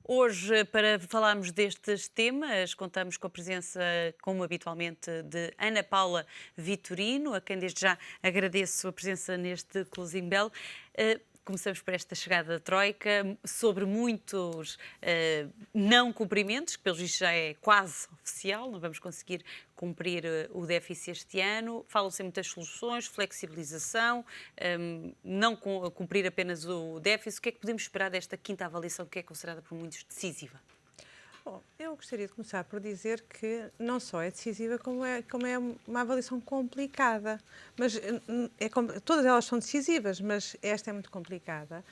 Hoje, para falarmos destes temas, contamos com a presença, como habitualmente, de Ana Paula Vitorino, a quem desde já agradeço a presença neste Closing Bell. Começamos por esta chegada da Troika, sobre muitos não cumprimentos, que pelo visto já é quase oficial, não vamos conseguir cumprir o déficit este ano. Falam-se em muitas soluções, flexibilização, não cumprir apenas o déficit. O que é que podemos esperar desta quinta avaliação, que é considerada por muitos decisiva? Bom, eu gostaria de começar por dizer que não só é decisiva, como é uma avaliação complicada. Mas todas elas são decisivas, mas esta é muito complicada,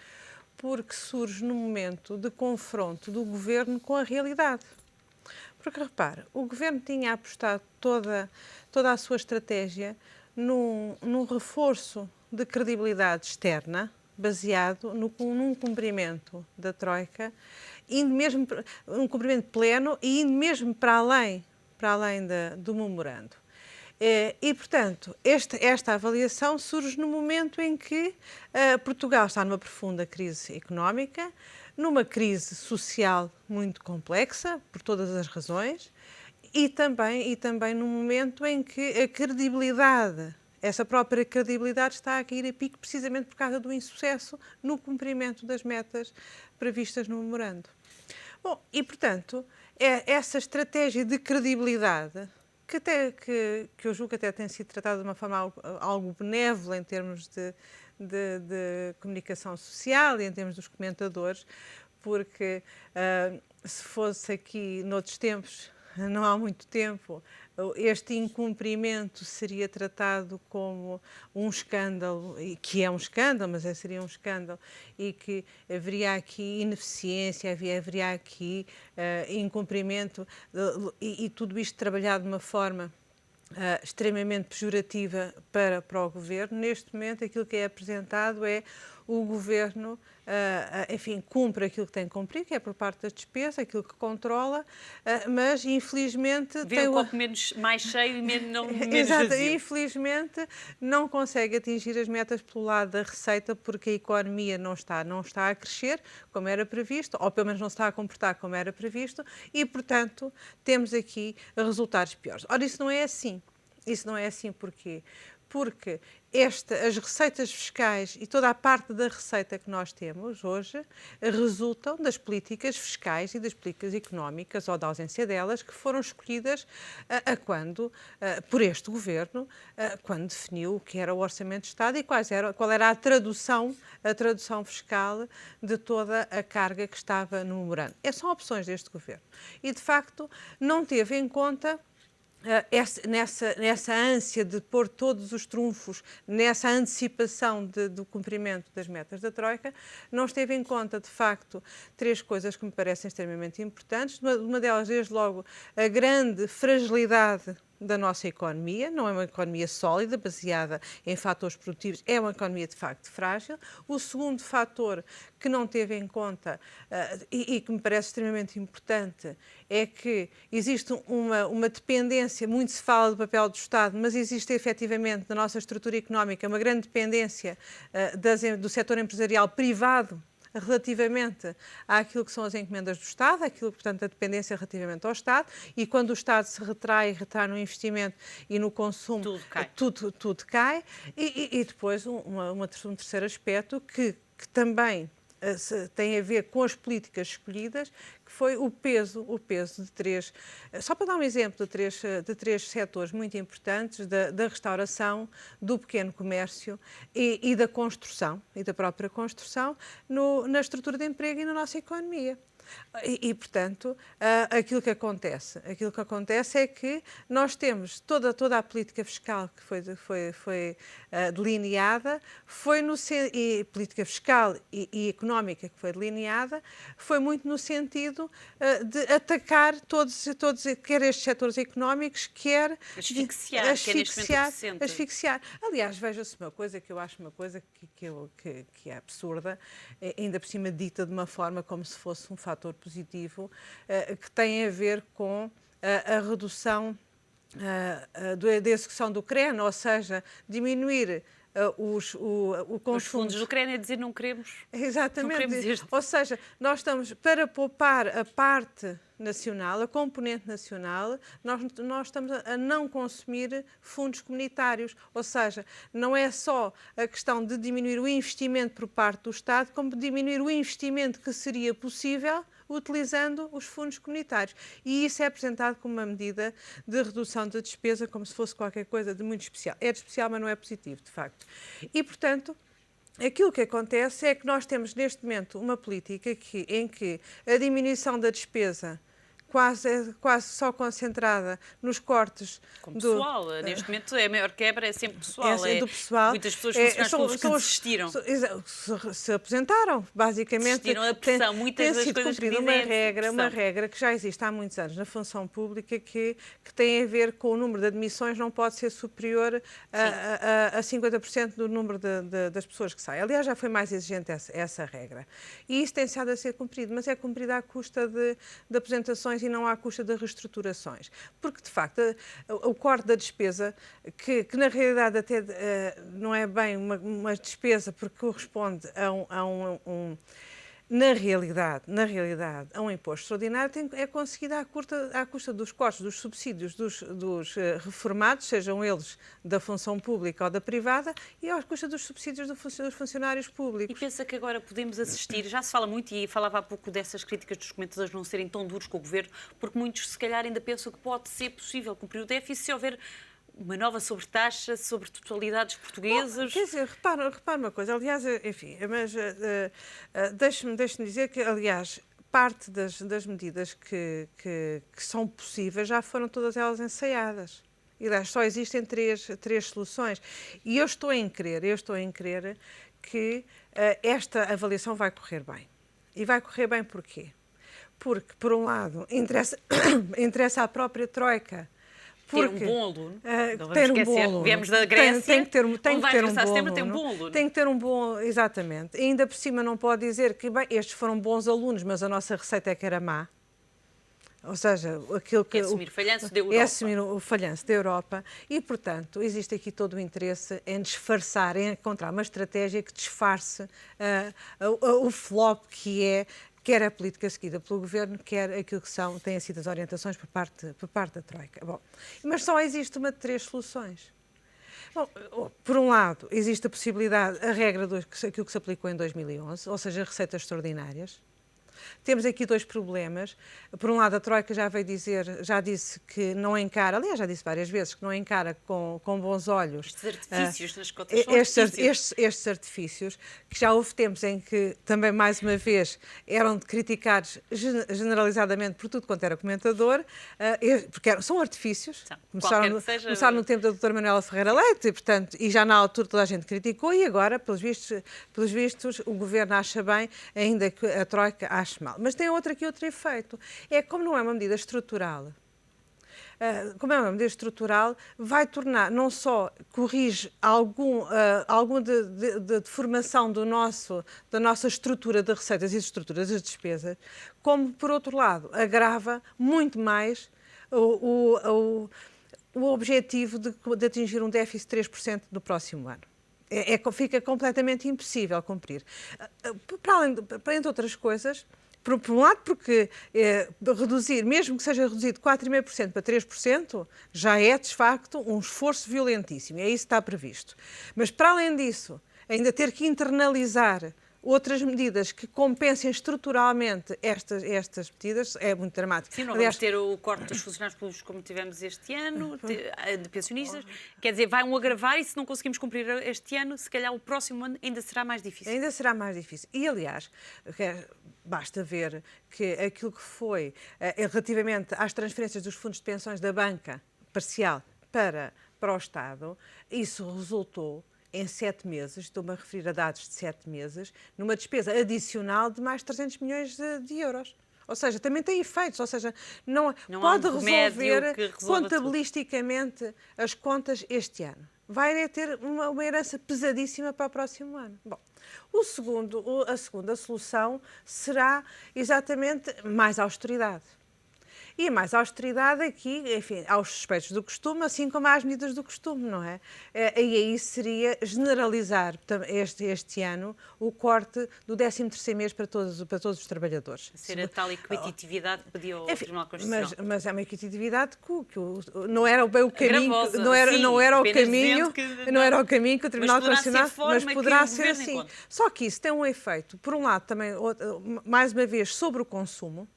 porque surge no momento de confronto do governo com a realidade. Porque, repare, o governo tinha apostado toda a sua estratégia num reforço de credibilidade externa, baseado num cumprimento da Troika, indo mesmo um cumprimento pleno e indo mesmo para além do memorando. Portanto, esta avaliação surge no momento em que Portugal está numa profunda crise económica, numa crise social muito complexa, por todas as razões, e também num momento em que a credibilidade, essa própria credibilidade está a cair a pico precisamente por causa do insucesso no cumprimento das metas previstas no memorando. Bom, e portanto, essa estratégia de credibilidade, que eu julgo que até tem sido tratada de uma forma algo benévola em termos de comunicação social e em termos dos comentadores, porque se fosse aqui noutros tempos, não há muito tempo, este incumprimento seria tratado como um escândalo, que é um escândalo, mas seria um escândalo, e que haveria aqui ineficiência, haveria aqui incumprimento, e tudo isto trabalhado de uma forma extremamente pejorativa para o governo. Neste momento, aquilo que é apresentado é o governo, enfim, cumpre aquilo que tem que cumprir, que é por parte da despesa, aquilo que controla, mas infelizmente Vê o copo mais cheio e menos Exato, vazio. infelizmente não consegue atingir as metas pelo lado da receita, porque a economia não está a crescer como era previsto, ou pelo menos não se está a comportar como era previsto, e portanto temos aqui resultados piores. Ora, isso não é assim. Isso não é assim porquê? Porque as receitas fiscais e toda a parte da receita que nós temos hoje resultam das políticas fiscais e das políticas económicas, ou da ausência delas, que foram escolhidas por este governo, quando definiu o que era o Orçamento de Estado e qual era a tradução fiscal de toda a carga que estava no memorando. São opções deste governo. E, de facto, não teve em conta nessa ânsia de pôr todos os trunfos, nessa antecipação do cumprimento das metas da Troika, não esteve em conta, de facto, três coisas que me parecem extremamente importantes. Uma delas, desde logo, a grande fragilidade da nossa economia, não é uma economia sólida, baseada em fatores produtivos, é uma economia de facto frágil. O segundo fator que não teve em conta e que me parece extremamente importante é que existe uma dependência, muito se fala do papel do Estado, mas existe efetivamente na nossa estrutura económica uma grande dependência do setor empresarial privado relativamente àquilo que são as encomendas do Estado, aquilo que, portanto, a dependência relativamente ao Estado, e quando o Estado se retrai no investimento e no consumo, Tudo cai. tudo cai. E depois um terceiro aspecto que também tem a ver com as políticas escolhidas, que foi o peso de três, só para dar um exemplo, de três setores muito importantes, da restauração, do pequeno comércio e da construção, e da própria construção, na estrutura de emprego e na nossa economia. Portanto, aquilo que acontece é que nós temos toda a política fiscal que foi delineada, e política fiscal e económica que foi delineada, foi muito no sentido de atacar todos, quer estes setores económicos, quer Asfixiar, que é neste momento o que se sente. asfixiar. Aliás, veja-se uma coisa que eu acho que é absurda, ainda por cima dita de uma forma como se fosse um fator positivo, que tem a ver com a redução da execução do CREN, ou seja, diminuir o consumo. Os fundos do Ucrânia dizer não queremos. Exatamente. Não queremos este. Ou seja, nós estamos para poupar a parte nacional, a componente nacional, nós estamos a não consumir fundos comunitários. Ou seja, não é só a questão de diminuir o investimento por parte do Estado, como diminuir o investimento que seria possível utilizando os fundos comunitários. E isso é apresentado como uma medida de redução da despesa, como se fosse qualquer coisa de muito especial. É de especial, mas não é positivo, de facto. E, portanto, aquilo que acontece é que nós temos neste momento uma política em que a diminuição da despesa quase só concentrada nos cortes como pessoal. Neste momento a maior quebra é sempre pessoal. É do pessoal. Muitas pessoas funcionários públicos que desistiram. Se aposentaram, basicamente. Desistiram a pressão. Muitas das coisas que dizem uma regra que já existe há muitos anos na função pública que tem a ver com o número de admissões não pode ser superior a 50% do número das pessoas que saem. Aliás, já foi mais exigente essa regra. E isso tem estado a ser cumprido, mas é cumprido à custa de apresentações e não à custa de reestruturações. Porque, de facto, o corte da despesa, que na realidade até não é bem uma despesa, porque corresponde na realidade, a um imposto extraordinário, é conseguido à custa dos costos, dos subsídios dos reformados, sejam eles da função pública ou da privada, e à custa dos subsídios dos funcionários públicos. E pensa que agora podemos assistir, já se fala muito, e falava há pouco dessas críticas dos comentadores não serem tão duros com o Governo, porque muitos se calhar ainda pensam que pode ser possível cumprir o déficit se houver uma nova sobretaxa sobre totalidades portuguesas. Quer dizer, repara uma coisa, aliás, enfim, mas deixe-me dizer que, aliás, parte das medidas que são possíveis já foram todas elas ensaiadas. E aliás, só existem três soluções. E eu estou em crer que esta avaliação vai correr bem. E vai correr bem porquê? Porque, por um lado, interessa à própria Troika ter um bom aluno. Ter um bom aluno. Viemos da Grécia. Tem que ter um bom aluno. Tem que ter um bom, exatamente. E ainda por cima não pode dizer que, bem, estes foram bons alunos, mas a nossa receita é que era má. Ou seja, aquilo que... É assumir o falhanço da Europa. É assumir o falhanço da Europa e, portanto, existe aqui todo o interesse em disfarçar, em encontrar uma estratégia que disfarce o flop que é quer a política seguida pelo Governo, quer aquilo que têm sido as orientações por parte da Troika. Bom, mas só existe uma de três soluções. Bom, por um lado, existe a possibilidade, a regra aquilo que se aplicou em 2011, ou seja, receitas extraordinárias. Temos aqui dois problemas. Por um lado, a Troika já disse que não encara, aliás, já disse várias vezes, que não encara com bons olhos estes artifícios nas cotas. Estes artifícios, que já houve tempos em que, também mais uma vez, eram criticados generalizadamente por tudo quanto era comentador, porque são artifícios. Começaram no tempo da doutora Manuela Ferreira Leite, e já na altura toda a gente criticou, e agora, pelos vistos, o Governo acha bem, ainda que a Troika ache mal. Mas tem outro efeito. É como não é uma medida estrutural. Vai tornar, não só corrige alguma deformação da nossa estrutura de receitas e estruturas de despesas, como, por outro lado, agrava muito mais o objetivo de atingir um déficit de 3% no próximo ano. Fica completamente impossível cumprir. Entre outras coisas, por um lado, porque reduzir, mesmo que seja reduzido de 4,5% para 3%, já é, de facto, um esforço violentíssimo. É isso que está previsto. Mas, para além disso, ainda ter que internalizar outras medidas que compensem estruturalmente estas medidas é muito dramático. Sim, não vamos ter o corte dos funcionários públicos como tivemos este ano, de pensionistas. Quer dizer, vai agravar e se não conseguimos cumprir este ano, se calhar o próximo ano ainda será mais difícil. Ainda será mais difícil. E, aliás, basta ver que aquilo que foi relativamente às transferências dos fundos de pensões da banca parcial para o Estado, isso resultou em 7 meses, estou-me a referir a dados de 7 meses, numa despesa adicional de mais 300 milhões de euros. Ou seja, também tem efeitos, ou seja, não pode resolver contabilisticamente as contas este ano. Vai ter uma herança pesadíssima para o próximo ano. Bom, a segunda solução será exatamente mais austeridade. E mais austeridade aqui, enfim, aos suspeitos do costume, assim como às medidas do costume, não é? E aí seria generalizar este ano o corte do 13º mês para todos os trabalhadores. Ser a tal equitatividade que pediu ao Enfim, Tribunal Constitucional. mas é uma equitatividade não era bem o caminho, Gravosa, não era o apenas caminho, dizendo que não era o caminho que o Tribunal poderá ser Constitucional, forma mas que poderá o ser Governo assim. encontre. Só que isso tem um efeito, por um lado também, mais uma vez, sobre o consumo.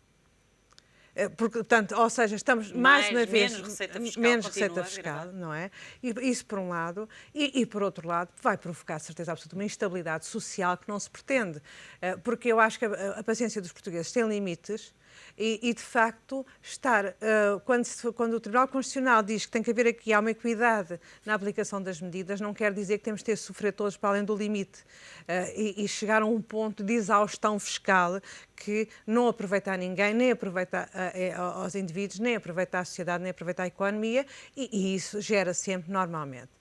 Porque, portanto, ou seja, estamos mais uma vez menos receita fiscal, não é? Isso por um lado, e por outro lado vai provocar, certeza absoluta, uma instabilidade social que não se pretende, porque eu acho que a paciência dos portugueses tem limites. E de facto, quando o Tribunal Constitucional diz que tem que haver aqui uma equidade na aplicação das medidas, não quer dizer que temos de ter sofrer todos para além do limite e chegar a um ponto de exaustão fiscal que não aproveita a ninguém, nem aproveita aos indivíduos, nem aproveita à sociedade, nem aproveita à economia, e isso gera sempre, normalmente,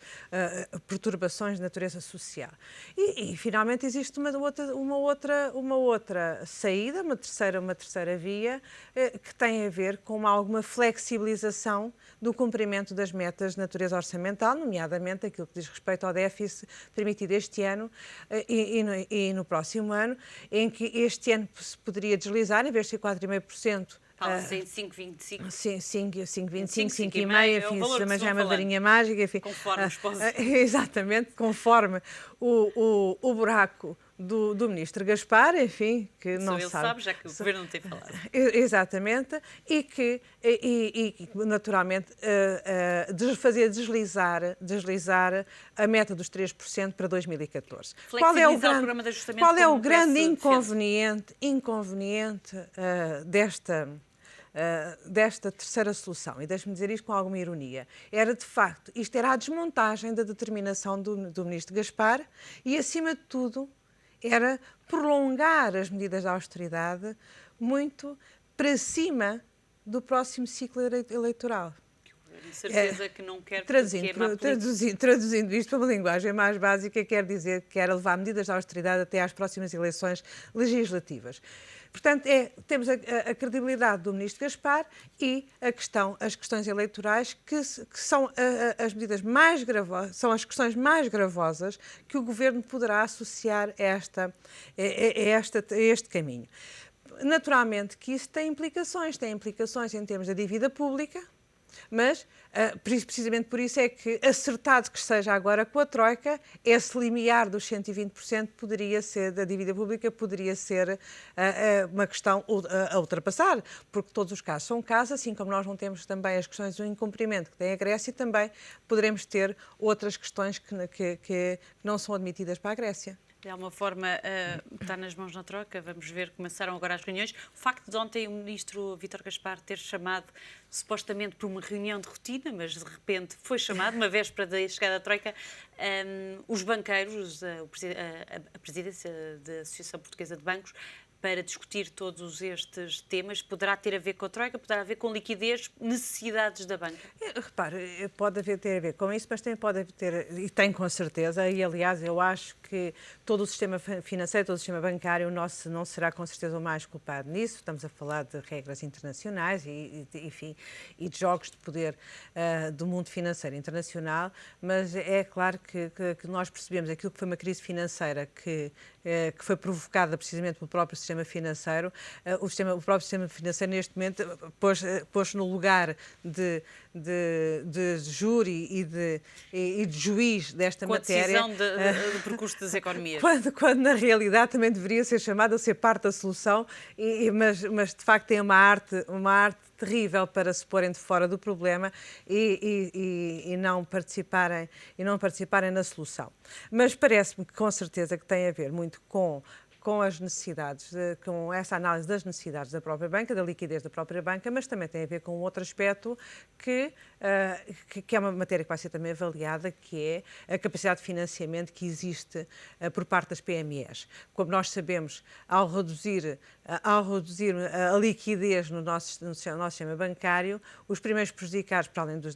perturbações de natureza social. E finalmente existe uma outra saída, uma terceira via, que tem a ver com alguma flexibilização do cumprimento das metas de natureza orçamental, nomeadamente aquilo que diz respeito ao déficit permitido este ano e no próximo ano, em que este ano se poderia deslizar, em vez de ser 4,5%, Fala-se em 5,25. Sim, 5,25, 5,5, 5,5, enfim, valor também que já é uma falando. varinha mágica, enfim. Conforme os postos. Exatamente, conforme o buraco do ministro Gaspar, enfim, que não ele sabe, já que o Governo não tem falado. Exatamente, e naturalmente fazer deslizar a meta dos 3% para 2014. Flexibilizar o programa de ajustamento Qual é como o grande parece inconveniente desta terceira solução? E deixe-me dizer isto com alguma ironia. Era, de facto, isto era a desmontagem da determinação do ministro Gaspar e, acima de tudo, era prolongar as medidas de austeridade muito para cima do próximo ciclo eleitoral. De certeza que não quer traduzindo isto para uma linguagem mais básica, quer dizer que era levar medidas de austeridade até às próximas eleições legislativas. Portanto, temos a credibilidade do ministro Gaspar e as questões eleitorais que são as medidas mais gravosas, são as questões mais gravosas que o Governo poderá associar a este caminho. Naturalmente que isso tem implicações em termos da dívida pública, mas precisamente por isso é que, acertado que esteja agora com a Troika, esse limiar dos 120% poderia ser, da dívida pública, poderia ser uma questão a ultrapassar, porque todos os casos são casos, assim como nós não temos também as questões do incumprimento que tem a Grécia, também poderemos ter outras questões que não são admitidas para a Grécia. De alguma forma está nas mãos na troca, vamos ver, começaram agora as reuniões. O facto de ontem o ministro Vítor Gaspar ter chamado supostamente para uma reunião de rotina, mas de repente foi chamado, uma véspera da chegada da troika, os banqueiros, a presidência da Associação Portuguesa de Bancos, para discutir todos estes temas. Poderá ter a ver com a troika, poderá haver com liquidez, necessidades da banca? Repare, pode ter a ver com isso, mas também pode ter, e tem com certeza, e aliás eu acho que todo o sistema financeiro, todo o sistema bancário nosso não será com certeza o mais culpado nisso. Estamos a falar de regras internacionais enfim, e de jogos de poder do mundo financeiro internacional, mas é claro que nós percebemos aquilo que foi uma crise financeira que foi provocada precisamente pelo próprio sistema financeiro. O próprio sistema financeiro neste momento pôs-se no lugar de júri e de juiz desta matéria. Com a decisão do percurso das economias. Quando na realidade também deveria ser chamado a ser parte da solução, mas de facto tem uma arte terrível para se porem de fora do problema e não participarem na solução. Mas parece-me que com certeza que tem a ver muito com as necessidades, com essa análise das necessidades da própria banca, da liquidez da própria banca, mas também tem a ver com outro aspecto que é uma matéria que vai ser também avaliada, que é a capacidade de financiamento que existe por parte das PMEs. Como nós sabemos, ao reduzir a liquidez no nosso sistema bancário, os primeiros prejudicados, para além das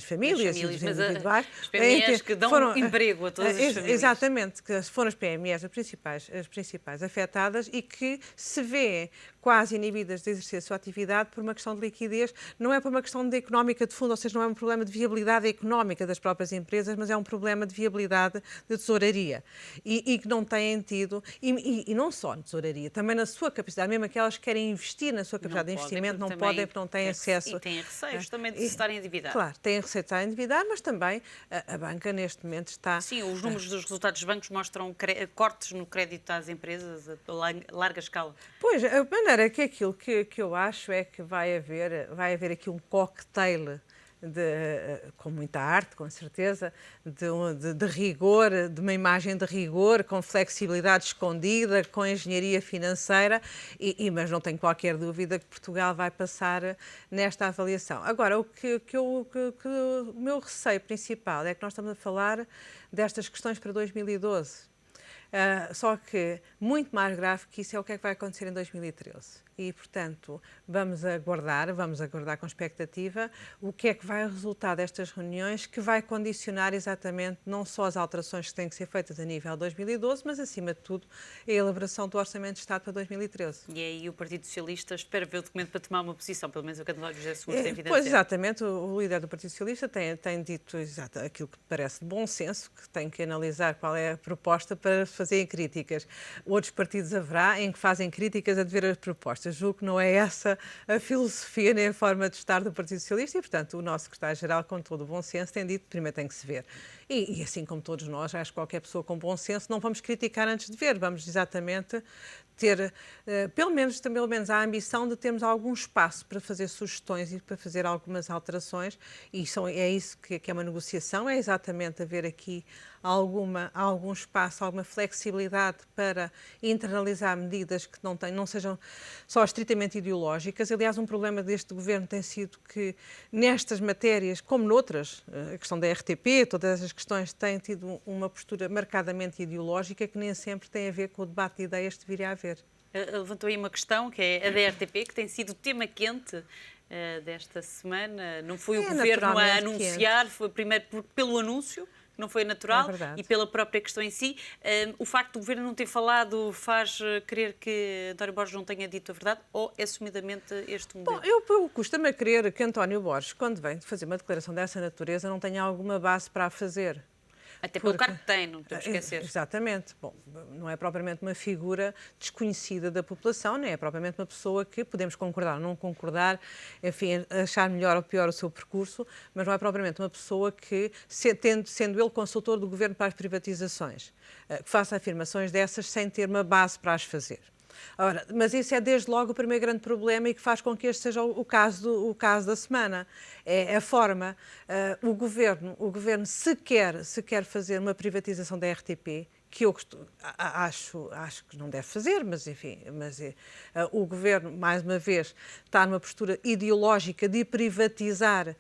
famílias e dos individuais, as PMEs que dão emprego a todas as famílias. Exatamente, que foram as PMEs as principais afetadas e que se vê quase inibidas de exercer a sua atividade por uma questão de liquidez, não é por uma questão de económica de fundo, ou seja, não é um problema de viabilidade económica das próprias empresas, mas é um problema de viabilidade de tesouraria. E que não têm tido, e não só na tesouraria, também na sua capacidade, mesmo aquelas que querem investir na sua capacidade de investimento, não podem porque não têm acesso. E têm receios também de se estarem a endividar. Claro, têm receios a endividar, mas também a banca neste momento está... Sim, os números dos resultados dos bancos mostram cortes no crédito às empresas a larga escala. Pois, a maneira que aquilo que eu acho é que vai haver aqui um cocktail com muita arte, com certeza, de rigor, de uma imagem de rigor, com flexibilidade escondida, com engenharia financeira, mas não tenho qualquer dúvida que Portugal vai passar nesta avaliação. Agora, o meu receio principal é que nós estamos a falar destas questões para 2012. Só que, muito mais grave que isso, é o que é que vai acontecer em 2013. E, portanto, vamos aguardar com expectativa o que é que vai resultar destas reuniões, que vai condicionar exatamente não só as alterações que têm que ser feitas a nível de 2012, mas, acima de tudo, a elaboração do Orçamento de Estado para 2013. E aí o Partido Socialista espera ver o documento para tomar uma posição, pelo menos o candidato José Seguro tem vindo a Pois, dizer. exatamente, o líder do Partido Socialista tem dito aquilo que parece de bom senso, que tem que analisar qual é a proposta para fazerem críticas. Outros partidos haverá em que fazem críticas a dever as propostas. Julgo que não é essa a filosofia nem a forma de estar do Partido Socialista e, portanto, o nosso secretário-geral, com todo o bom senso, tem dito que primeiro tem que se ver. E assim como todos nós, acho que qualquer pessoa com bom senso, não vamos criticar antes de ver, vamos exatamente ter, pelo menos a ambição de termos algum espaço para fazer sugestões e para fazer algumas alterações, e é isso que é uma negociação, é exatamente haver aqui algum espaço, alguma flexibilidade para internalizar medidas que não sejam só estritamente ideológicas. Aliás, um problema deste governo tem sido que nestas matérias, como noutras, a questão da RTP, todas essas questões têm tido uma postura marcadamente ideológica que nem sempre tem a ver com o debate de ideias que deveria haver. Levantou aí uma questão, que é a da RTP, que tem sido o tema quente desta semana. Não foi o governo a anunciar, quente. Foi primeiro pelo anúncio, que não foi natural, e pela própria questão em si. O facto do governo não ter falado faz crer que António Borges não tenha dito a verdade, ou é assumidamente este modelo? Bom, eu custa-me a crer que António Borges, quando vem de fazer uma declaração dessa natureza, não tenha alguma base para a fazer. Até pelo cargo que tem, não podemos esquecer. Exatamente. Bom, não é propriamente uma figura desconhecida da população, nem é propriamente uma pessoa que podemos concordar ou não concordar, enfim, achar melhor ou pior o seu percurso, mas não é propriamente uma pessoa que, sendo ele consultor do governo para as privatizações, que faça afirmações dessas sem ter uma base para as fazer. Ora, mas isso é desde logo o primeiro grande problema e que faz com que este seja o caso da semana. É a forma, o governo se quer fazer uma privatização da RTP, que eu acho que não deve fazer, mas enfim, o governo, mais uma vez, está numa postura ideológica de privatizar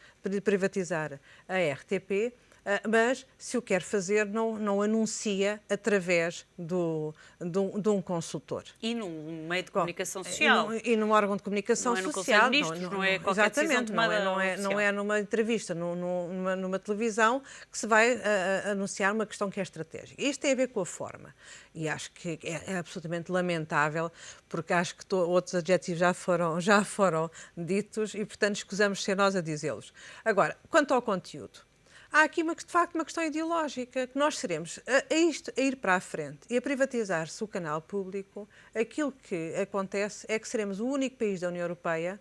a RTP, mas se o quer fazer, não anuncia através de um consultor. E num meio de comunicação social. E num órgão de comunicação social. Não é qualquer decisão tomada não é numa entrevista, numa televisão, que se vai anunciar uma questão que é estratégica. Isto tem a ver com a forma. E acho que é absolutamente lamentável, porque acho que outros adjetivos já foram ditos e, portanto, escusamos ser nós a dizê-los. Agora, quanto ao conteúdo, há aqui, de facto, uma questão ideológica, que nós seremos, a ir para a frente e a privatizar-se o canal público, aquilo que acontece é que seremos o único país da União Europeia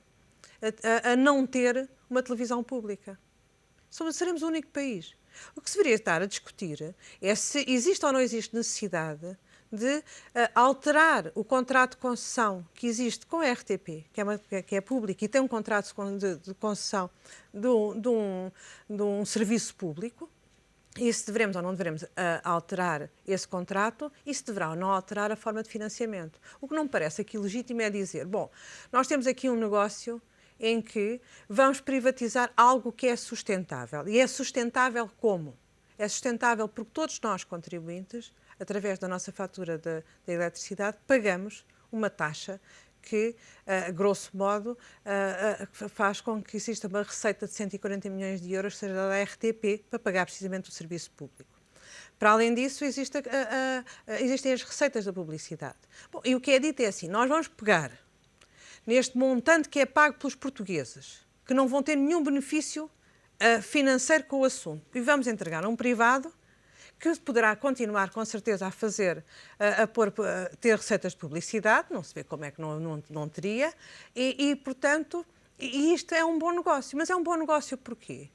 a não ter uma televisão pública. Seremos o único país. O que se deveria estar a discutir é se existe ou não existe necessidade de alterar o contrato de concessão que existe com a RTP, que é público e tem um contrato de concessão de um serviço público, e se devemos ou não devemos alterar esse contrato e se deverá ou não alterar a forma de financiamento. O que não me parece aqui legítimo é dizer, bom, nós temos aqui um negócio em que vamos privatizar algo que é sustentável. E é sustentável como? É sustentável porque todos nós, contribuintes, através da nossa fatura da eletricidade, pagamos uma taxa que, grosso modo, faz com que exista uma receita de 140 milhões de euros que seja dada à RTP para pagar precisamente o serviço público. Para além disso, existem as receitas da publicidade. Bom, e o que é dito é assim, nós vamos pegar neste montante que é pago pelos portugueses, que não vão ter nenhum benefício financeiro com o assunto, e vamos entregar a um privado que poderá continuar com certeza a fazer, ter receitas de publicidade, não se vê como é que não teria, portanto, isto é um bom negócio. Mas é um bom negócio porquê?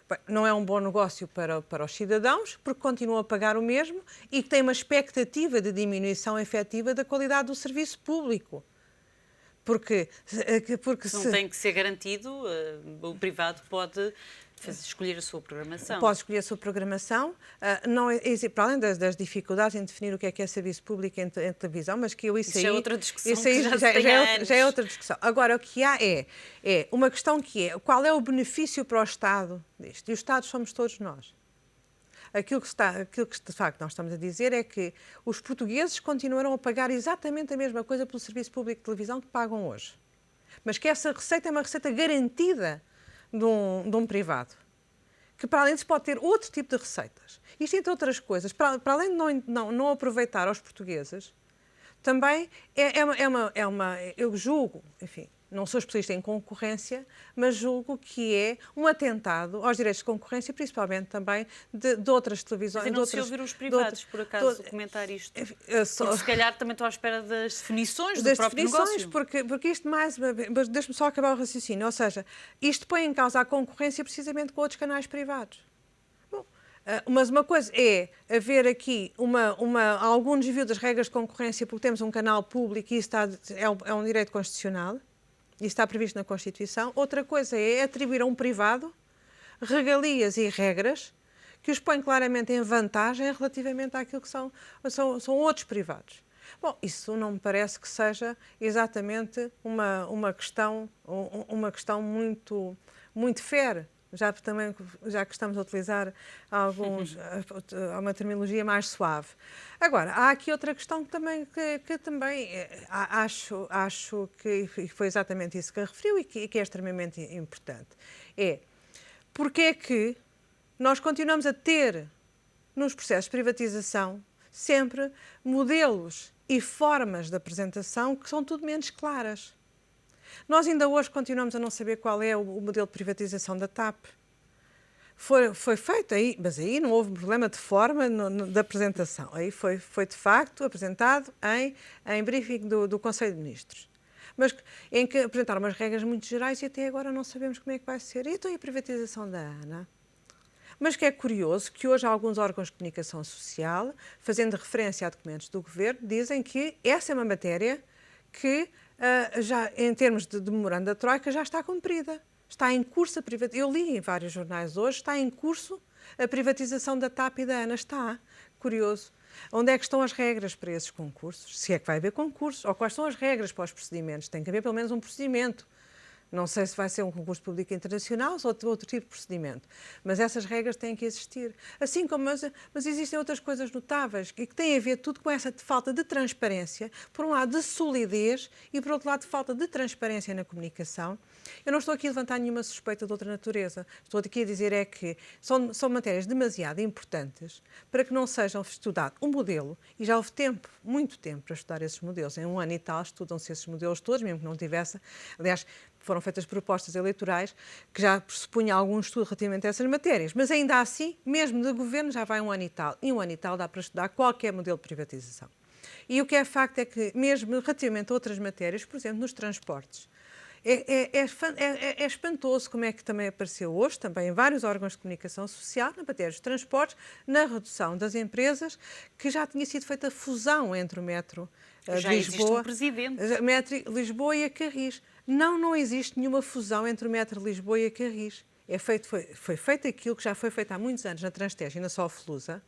Bem, não é um bom negócio para os cidadãos, porque continuam a pagar o mesmo e que tem uma expectativa de diminuição efetiva da qualidade do serviço público. Porque não tem que ser garantido, o privado pode escolher a sua programação. Pode escolher a sua programação, não para além das dificuldades em definir o que é serviço público em televisão, mas que isso aí... é outra discussão, isso aí já é outra discussão. Agora, o que há é uma questão que é, qual é o benefício para o Estado disto? E os Estados somos todos nós. Aquilo que de facto nós estamos a dizer é que os portugueses continuarão a pagar exatamente a mesma coisa pelo serviço público de televisão que pagam hoje. Mas que essa receita é uma receita garantida de um privado, que para além disso pode ter outro tipo de receitas. Isto, entre outras coisas, para além de não aproveitar aos portugueses, também eu julgo, enfim, não sou especialista em concorrência, mas julgo que é um atentado aos direitos de concorrência, principalmente também de outras televisões. Mas não se ouvir os privados, por acaso, comentar isto? Porque se calhar também estou à espera das definições do próprio negócio. Porque isto mais... Mas deixe-me só acabar o raciocínio. Ou seja, isto põe em causa a concorrência precisamente com outros canais privados. Bom, mas uma coisa é haver aqui algum desvio das regras de concorrência porque temos um canal público e isso é um direito constitucional. Isso está previsto na Constituição. Outra coisa é atribuir a um privado regalias e regras que os põem claramente em vantagem relativamente àquilo que são outros privados. Bom, isso não me parece que seja exatamente uma questão muito, muito fair, já que estamos a utilizar uma terminologia mais suave. Agora, há aqui outra questão que também acho que foi exatamente isso que a referiu e que é extremamente importante. É, porque é que nós continuamos a ter, nos processos de privatização, sempre modelos e formas de apresentação que são tudo menos claras. Nós ainda hoje continuamos a não saber qual é o modelo de privatização da TAP. Foi feito aí, mas aí não houve problema de forma da apresentação. Aí foi de facto apresentado em briefing do Conselho de Ministros. Mas em que apresentaram umas regras muito gerais e até agora não sabemos como é que vai ser. E então e a privatização da ANA? Mas que é curioso que hoje alguns órgãos de comunicação social, fazendo referência a documentos do Governo, dizem que essa é uma matéria que já, em termos de memorando da Troika, já está cumprida. Está em curso a privatização. Eu li em vários jornais hoje, está em curso a privatização da TAP e da ANA. Está. Curioso. Onde é que estão as regras para esses concursos? Se é que vai haver concursos. Ou quais são as regras para os procedimentos? Tem que haver pelo menos um procedimento. Não sei se vai ser um concurso público internacional ou outro tipo de procedimento, mas essas regras têm que existir. Assim como, mas existem outras coisas notáveis e que têm a ver tudo com essa falta de transparência, por um lado de solidez e por outro lado de falta de transparência na comunicação. Eu não estou aqui a levantar nenhuma suspeita de outra natureza. Estou aqui a dizer é que são matérias demasiado importantes para que não sejam estudado um modelo, e já houve tempo, muito tempo, para estudar esses modelos. Em um ano e tal estudam-se esses modelos todos, mesmo que não tivesse. Aliás, foram feitas propostas eleitorais que já pressupunham algum estudo relativamente a essas matérias. Mas ainda assim, mesmo de governo, já vai um ano e tal. E um ano e tal dá para estudar qualquer modelo de privatização. E o que é facto é que, mesmo relativamente a outras matérias, por exemplo, nos transportes, é espantoso como é que também apareceu hoje, também em vários órgãos de comunicação social, na matéria dos transportes, na redução das empresas, que já tinha sido feita a fusão entre o metro de Lisboa, metro Lisboa e a Carris. Não existe nenhuma fusão entre o metro de Lisboa e a Carris. Foi feito aquilo que já foi feito há muitos anos na Transtejo e na Soflusa,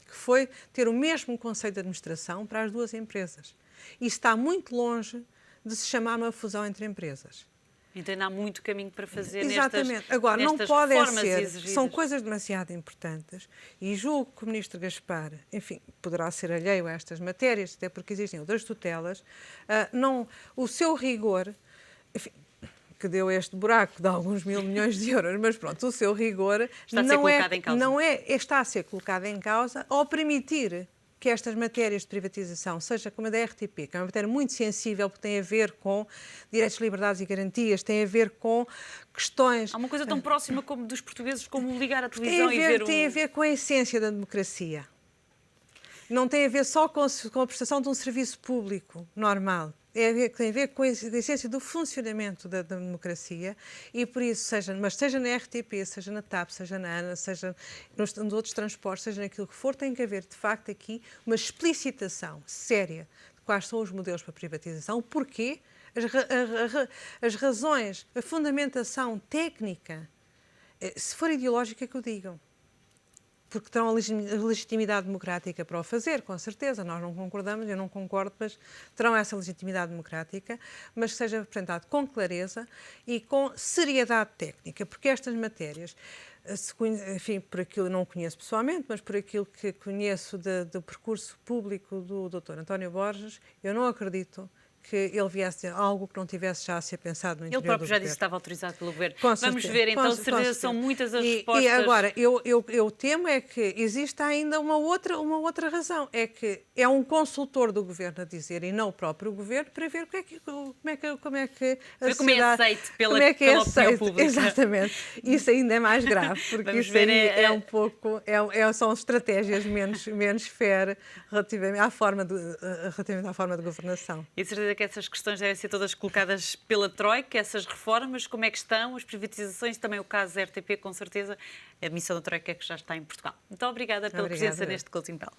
que foi ter o mesmo conceito de administração para as duas empresas. E está muito longe de se chamar uma fusão entre empresas. Então ainda há muito caminho para fazer. Exatamente. Agora, não pode ser, são coisas demasiado importantes e julgo que o Ministro Gaspar, enfim, poderá ser alheio a estas matérias, até porque existem outras tutelas, o seu rigor, enfim, que deu este buraco de alguns mil milhões de euros, mas pronto, o seu rigor está a ser colocado em causa ao permitir que estas matérias de privatização, seja como a da RTP, que é uma matéria muito sensível, porque tem a ver com direitos, liberdades e garantias, tem a ver com questões... Há uma coisa tão próxima como dos portugueses como ligar a televisão e ver Tem a ver com a essência da democracia. Não tem a ver só com a prestação de um serviço público normal. Tem a ver com a essência do funcionamento da democracia e por isso, seja na RTP, seja na TAP, seja na ANA, seja nos outros transportes, seja naquilo que for, tem que haver, de facto, aqui uma explicitação séria de quais são os modelos para privatização, porquê, as razões, a fundamentação técnica, se for ideológica que o digam. Porque terão a legitimidade democrática para o fazer, com certeza. Nós não concordamos, eu não concordo, mas terão essa legitimidade democrática, mas que seja apresentado com clareza e com seriedade técnica, porque estas matérias, enfim, por aquilo não conheço pessoalmente, mas por aquilo que conheço do percurso público do Dr. António Borges, eu não acredito que ele viesse a algo que não tivesse já a ser pensado no interior do governo. Ele próprio já disse que estava autorizado pelo governo. Com Vamos certeza, ver, então, de certeza são muitas as respostas. E agora, eu temo é que existe ainda uma outra razão, é que é um consultor do governo a dizer, e não o próprio governo, para ver como é que a sociedade... aceito pela opinião pública. Exatamente. Isso ainda é mais grave, porque Vamos isso ver, aí é um pouco... são estratégias menos fair relativamente à forma de governação. E de certeza que essas questões devem ser todas colocadas pela Troika, essas reformas, como é que estão, as privatizações, também o caso da RTP, com certeza, a missão da Troika que já está em Portugal. Muito obrigada pela presença neste Closing Bell.